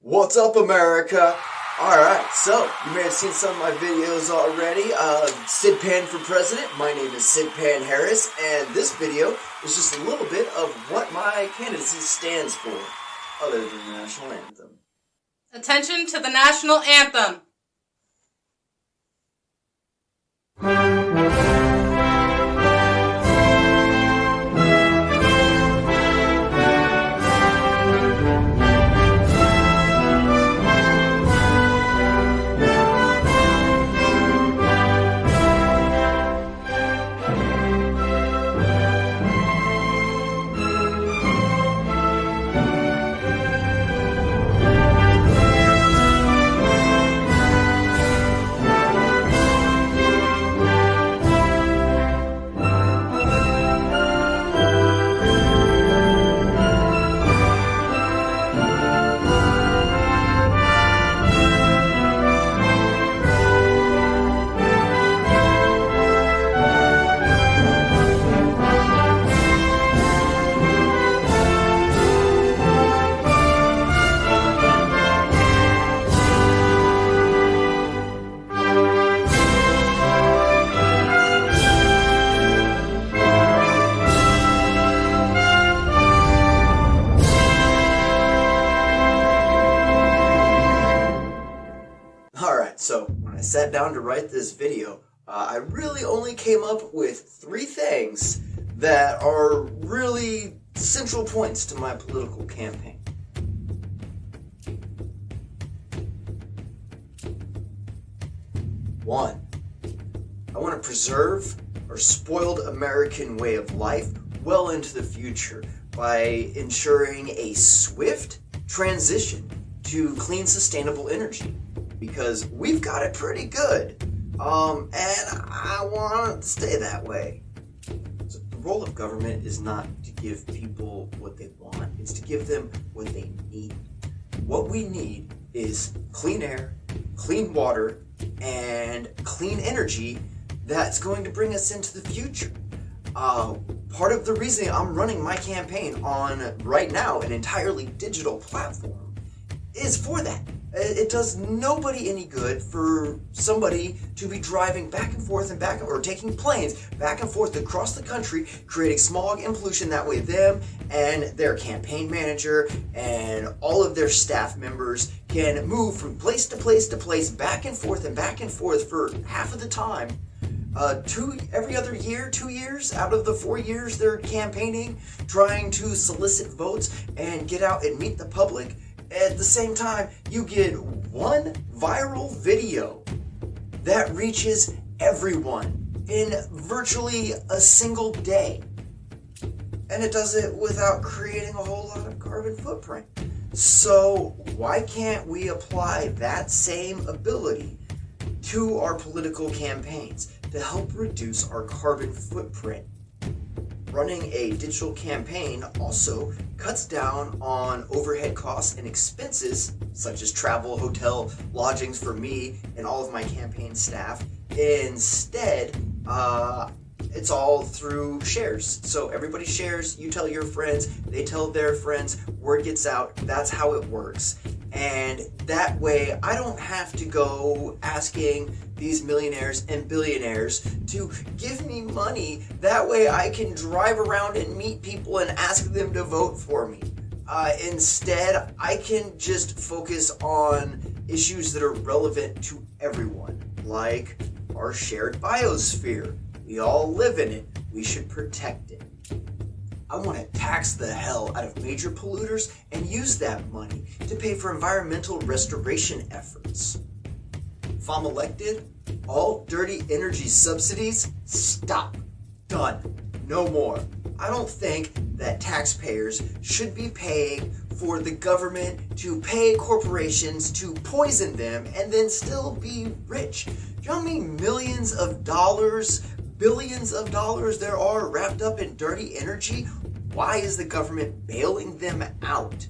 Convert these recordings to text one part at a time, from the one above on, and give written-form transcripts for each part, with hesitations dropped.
What's up, America? Alright, so you may have seen some of my videos already. Cid Pan for President. My name is Cid Pan Harris, and this video is just a little bit of what my candidacy stands for, other than the national anthem. Attention to the national anthem. So when I sat down to write this video, I really only came up with 3 things that are really central points to my political campaign. 1, I want to preserve our spoiled American way of life well into the future by ensuring a swift transition to clean, sustainable energy. Because we've got it pretty good, and I want it to stay that way. So the role of government is not to give people what they want, it's to give them what they need. What we need is clean air, clean water, and clean energy that's going to bring us into the future. Part of the reason I'm running my campaign on, right now, an entirely digital platform is for that. It does nobody any good for somebody to be driving back and forth or taking planes back and forth across the country, creating smog and pollution. That way them and their campaign manager and all of their staff members can move from place to place to place, back and forth for half of the time. Every other year, 2 years out of the 4 years they're campaigning, trying to solicit votes and get out and meet the public. At the same time, you get one viral video that reaches everyone in virtually a single day. And it does it without creating a whole lot of carbon footprint. So why can't we apply that same ability to our political campaigns to help reduce our carbon footprint? Running a digital campaign also cuts down on overhead costs and expenses such as travel, hotel, lodgings for me and all of my campaign staff. Instead, it's all through shares. So everybody shares, you tell your friends, they tell their friends, word gets out. That's how it works. And that way I don't have to go asking these millionaires and billionaires to give me money. That way I can drive around and meet people and ask them to vote for me. Instead, I can just focus on issues that are relevant to everyone, like our shared biosphere. We all live in it. We should protect it. I want to tax the hell out of major polluters and use that money to pay for environmental restoration efforts. If I'm elected, all dirty energy subsidies, stop. Done. No more. I don't think that taxpayers should be paying for the government to pay corporations to poison them and then still be rich. Do you know how many millions of dollars, billions of dollars there are wrapped up in dirty energy? Why is the government bailing them out?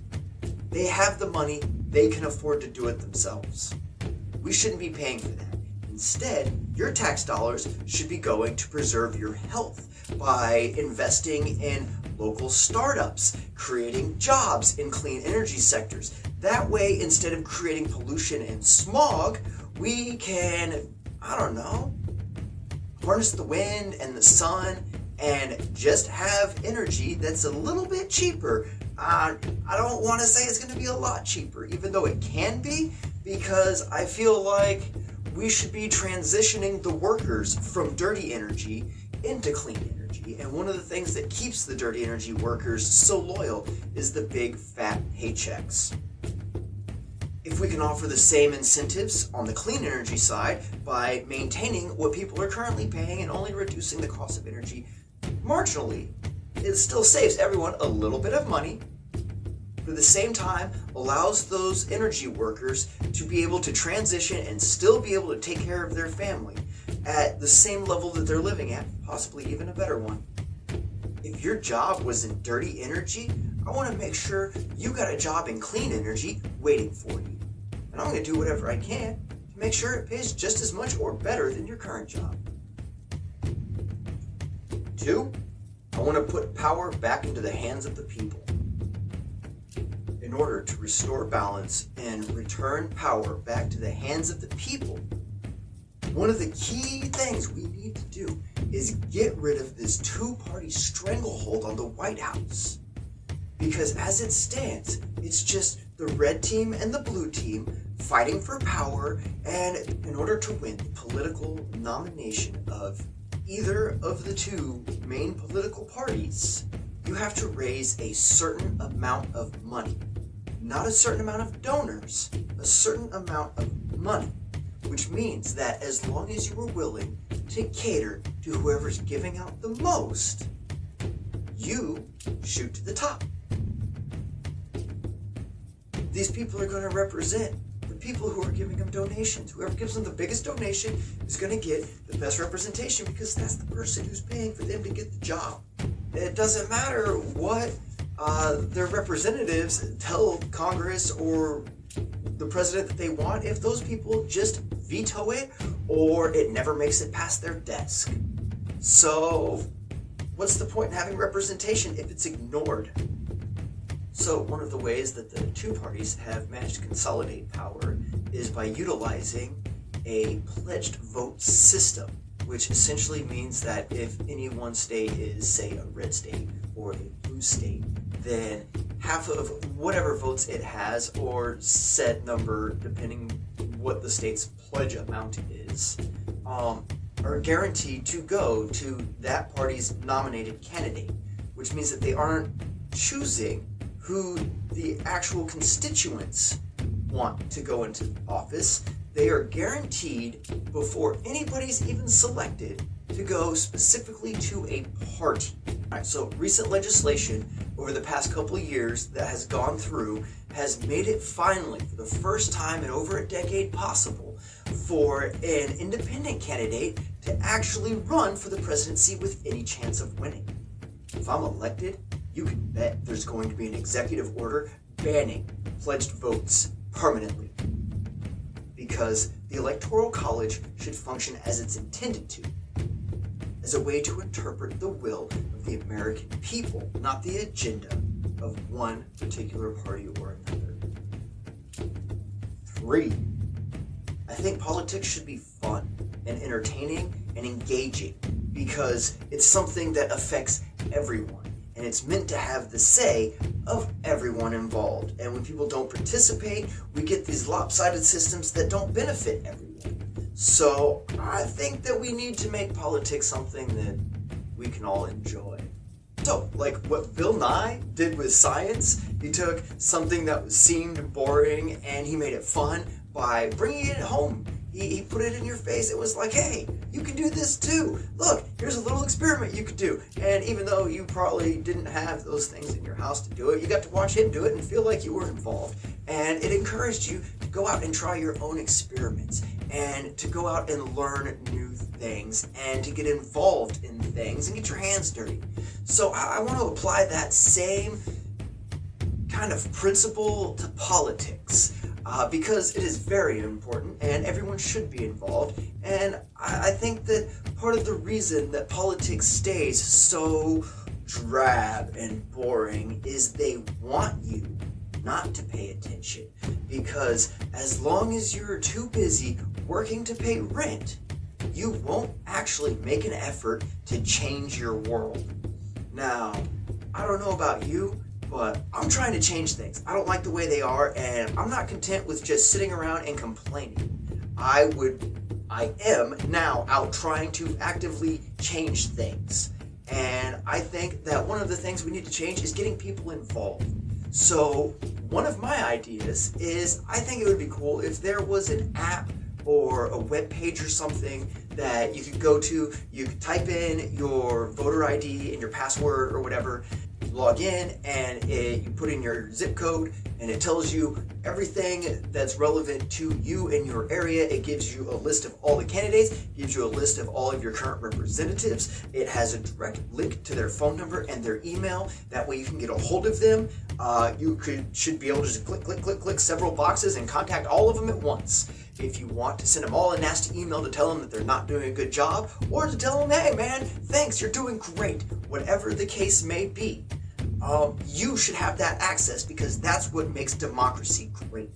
They have the money, they can afford to do it themselves. We shouldn't be paying for that. Instead, your tax dollars should be going to preserve your health by investing in local startups, creating jobs in clean energy sectors. That way, instead of creating pollution and smog, we can, I don't know, harness the wind and the sun and just have energy that's a little bit cheaper. I don't want to say it's going to be a lot cheaper, even though it can be, because I feel like we should be transitioning the workers from dirty energy into clean energy. And one of the things that keeps the dirty energy workers so loyal is the big fat paychecks. If we can offer the same incentives on the clean energy side by maintaining what people are currently paying and only reducing the cost of energy marginally, it still saves everyone a little bit of money, but at the same time allows those energy workers to be able to transition and still be able to take care of their family at the same level that they're living at, possibly even a better one. If your job was in dirty energy, I want to make sure you got a job in clean energy waiting for you. And I'm going to do whatever I can to make sure it pays just as much or better than your current job. 2, I want to put power back into the hands of the people. In order to restore balance and return power back to the hands of the people, one of the key things we need to do is get rid of this two-party stranglehold on the White House. Because as it stands, it's just the red team and the blue team fighting for power, and in order to win the political nomination of either of the two main political parties, you have to raise a certain amount of money. Not a certain amount of donors, a certain amount of money. Which means that as long as you are willing to cater to whoever's giving out the most, you shoot to the top. These people are going to represent the people who are giving them donations. Whoever gives them the biggest donation is going to get the best representation, because that's the person who's paying for them to get the job. It doesn't matter what their representatives tell Congress or the president that they want if those people just veto it or it never makes it past their desk. So what's the point in having representation if it's ignored? So one of the ways that the two parties have managed to consolidate power is by utilizing a pledged vote system, which essentially means that if any one state is, say, a red state or a blue state, then half of whatever votes it has, or said number, depending what the state's pledge amount is, are guaranteed to go to that party's nominated candidate, which means that they aren't choosing who the actual constituents want to go into office. They are guaranteed, before anybody's even selected, to go specifically to a party. Alright, so recent legislation over the past couple of years that has gone through has made it finally, for the first time in over a decade possible, for an independent candidate to actually run for the presidency with any chance of winning. If I'm elected, you can bet there's going to be an executive order banning pledged votes permanently. Because the Electoral College should function as it's intended to, as a way to interpret the will of the American people, not the agenda of one particular party or another. 3, I think politics should be fun and entertaining and engaging, because it's something that affects everyone. And it's meant to have the say of everyone involved. And when people don't participate, we get these lopsided systems that don't benefit everyone. So I think that we need to make politics something that we can all enjoy. So, like what Bill Nye did with science, he took something that seemed boring and he made it fun by bringing it home. He put it in your face. It was like, hey, you can do this too. Look, here's a little experiment you could do. And even though you probably didn't have those things in your house to do it, you got to watch him do it and feel like you were involved. And it encouraged you to go out and try your own experiments and to go out and learn new things and to get involved in things and get your hands dirty. So I want to apply that same kind of principle to politics. Because it is very important and everyone should be involved. And I think that part of the reason that politics stays so drab and boring is they want you not to pay attention, because as long as you're too busy working to pay rent, you won't actually make an effort to change your world. Now, I don't know about you, but I'm trying to change things. I don't like the way they are, and I'm not content with just sitting around and complaining. I am now out trying to actively change things. And I think that one of the things we need to change is getting people involved. So one of my ideas is, I think it would be cool if there was an app or a web page or something that you could go to. You could type in your voter ID and your password or whatever, log in, and you put in your zip code, and it tells you everything that's relevant to you in your area. It gives you a list of all the candidates, gives you a list of all of your current representatives. It has a direct link to their phone number and their email. That way you can get a hold of them. You should be able to just click several boxes and contact all of them at once. If you want to send them all a nasty email to tell them that they're not doing a good job, or to tell them, hey man, thanks, you're doing great, whatever the case may be, you should have that access, because that's what makes democracy great,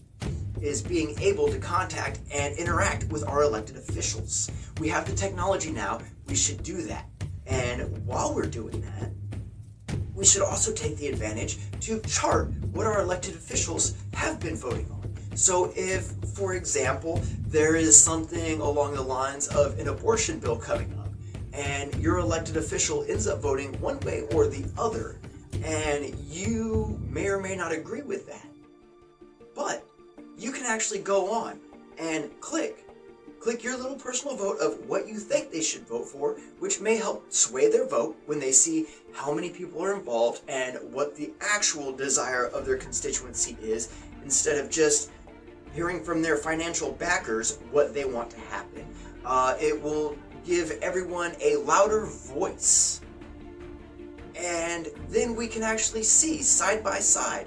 is being able to contact and interact with our elected officials. We have the technology now, we should do that. And while we're doing that, we should also take the advantage to chart what our elected officials have been voting on. So if, for example, there is something along the lines of an abortion bill coming up, and your elected official ends up voting one way or the other, and you may or may not agree with that, but you can actually go on and click your little personal vote of what you think they should vote for, which may help sway their vote when they see how many people are involved and what the actual desire of their constituency is, instead of just hearing from their financial backers what they want to happen. It will give everyone a louder voice. And then we can actually see side by side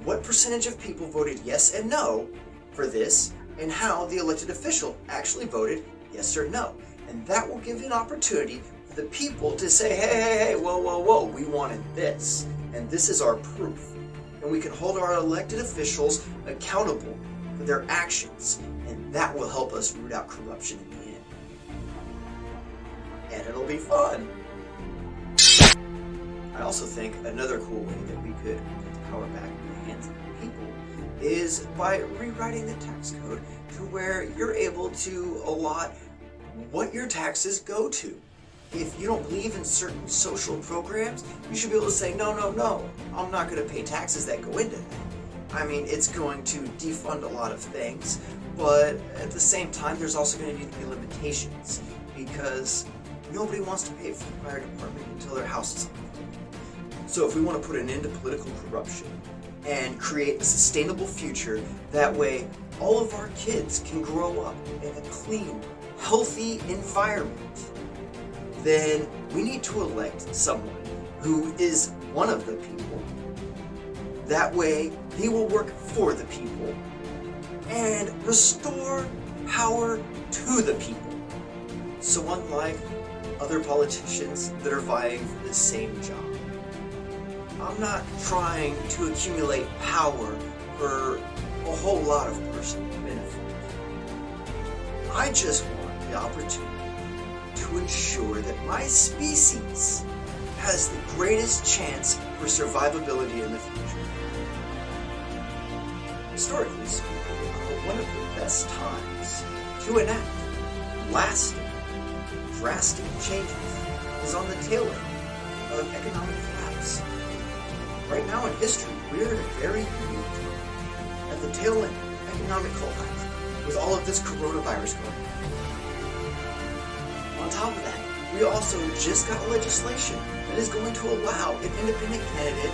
what percentage of people voted yes and no for this, and how the elected official actually voted yes or no. And that will give an opportunity for the people to say, hey, whoa, we wanted this, and this is our proof. And we can hold our elected officials accountable for their actions, and that will help us root out corruption in the end. And it'll be fun. I also think another cool way that we could put the power back in the hands of the people is by rewriting the tax code to where you're able to allot what your taxes go to. If you don't believe in certain social programs, you should be able to say, no, I'm not going to pay taxes that go into that. I mean, it's going to defund a lot of things, but at the same time, there's also going to need to be limitations, because nobody wants to pay for the fire department until their house is on fire. So if we want to put an end to political corruption and create a sustainable future, that way all of our kids can grow up in a clean, healthy environment, then we need to elect someone who is one of the people. That way they will work for the people and restore power to the people. So unlike other politicians that are vying for the same job, I'm not trying to accumulate power for a whole lot of personal benefit. I just want the opportunity to ensure that my species has the greatest chance for survivability in the future. Historically speaking, one of the best times to enact lasting, drastic changes is on the tail end of economic collapse. Right now in history, we're in a very unique time, at the tail end of economic collapse, with all of this coronavirus going on. On top of that, we also just got legislation that is going to allow an independent candidate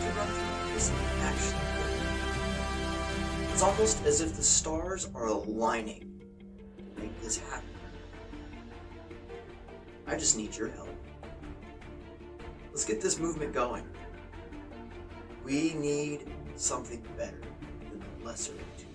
to run for this actually. It's almost as if the stars are aligning to make this happen. I just need your help. Let's get this movement going. We need something better than the lesser of two.